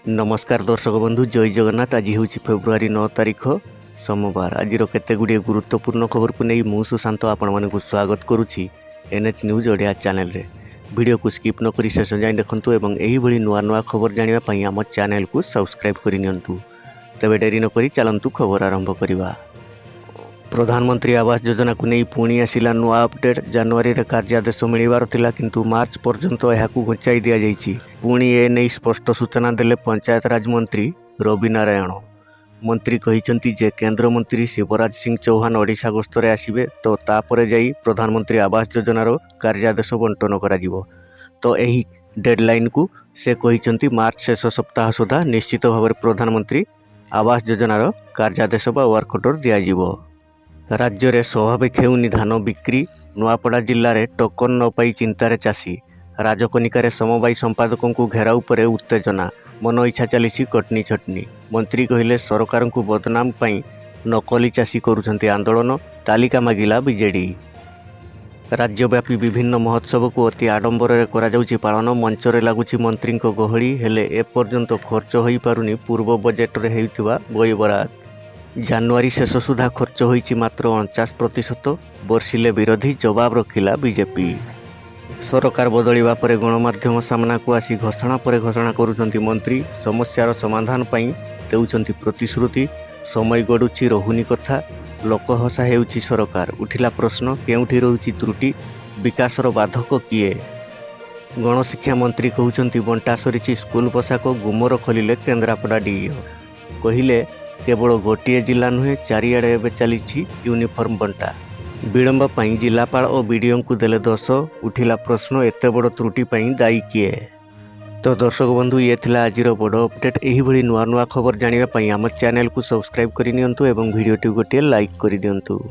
नमस्कार दर्शक बंधु जय जगन्नाथ। आज हूँ फेब्रुआरी 9 तारिख सोमवार। आज केते गुड़िए गुरुत्वपूर्ण खबर को नहीं मु सुशांत आपण स्वागत करुच्ची एनएच न्यूज ओडिया चैनल रे। वीडियो को स्किप न करी शेष जाए देखंतु एवं एही भली नुआ नुआ खबर जानिबा पई हम चैनल को सब्सक्राइब करि नियंतु। तबे डेरी न करी चलंतु खबर आरंभ करिबा। प्रधानमंत्री आवास योजना को नहीं पुणी आसिला नुआ अपडेट। जनवरी रे कार्यादेश मिलबार थिला किंतु मार्च पर्यंत एहाकू घुंचाई दिया जाइछि। पुणी ए नहीं स्पष्ट सूचना देले पंचायत राज मंत्री रवि नारायण। मंत्री कहिसंती जे केंद्र मंत्री शिवराज सिंह चौहान ओडिशा गस्तरे आसिबे तो तापरे जाई प्रधानमंत्री आवास योजनार कार्यादेश बंटन करा जिवो। तो एही डेडलाइन को से कहिसंती मार्च शेष सप्ताह सुधा निश्चित भाव प्रधानमंत्री आवास योजनार कार्यादेश बा वर्क ऑर्डर दिया जिवो। राज्य में स्वाभाविक हेउनी धान बिक्री। नुआपड़ा जिले में टोकन न पाई चिंतार चाषी। राजकनिकार समवायी संपादकों को घेराव पर उत्तेजना। मन इच्छा चली कटनी छटनी। मंत्री कहले सरकार को बदनाम पाई नकली चाषी करुछंती आंदोलन। तालिका मागिला बीजेडी। राज्यव्यापी विभिन्न महोत्सव को अति आडंबर पालन। मंचरे लगुच मंत्री गहली हेले एपर्यंत खर्च हो पारुनी पूर्व बजेट रे हेउथिबा बय बरात। जानुआरी शेष सुधा खर्च होईछि मात्र 49%। बर्षिले विरोधी जवाब रखिला बीजेपी। सरकार बदलिबा परे गणमाध्यम सामना को आसी घोषणा पर घोषणा करुछंती मंत्री। समस्यार समाधान पाई देउछंती प्रतिश्रुति। समय गडुछि रहुनी कथा। लोकहसा हेउछि सरकार। उठिला प्रश्न केउठी रहुछि त्रुटि। विकासर बाधक किए। गणशिक्षा मंत्री कहउछंती बंटा सरिछि स्कूल पोशाक। गुमर खोलिले केन्द्रापड़ा डीईओ। कहिले केवल गोटे जिला नुहे चारिआडे एवं चली यूनिफॉर्म बंटा। विलंब पाई जिलापाल और बीडीओ को देले दोष। उठिला प्रश्न एते बड़ त्रुटि पाई दायी किए। तो दर्शक बंधु ये थिला आजिर बड़ अपडेट। एही भली नुआ नुआ खबर जानिबा पाई हम चैनल को सब्सक्राइब करि नियंतु एवं वीडियो टी गोटे लाइक करि दियंतु।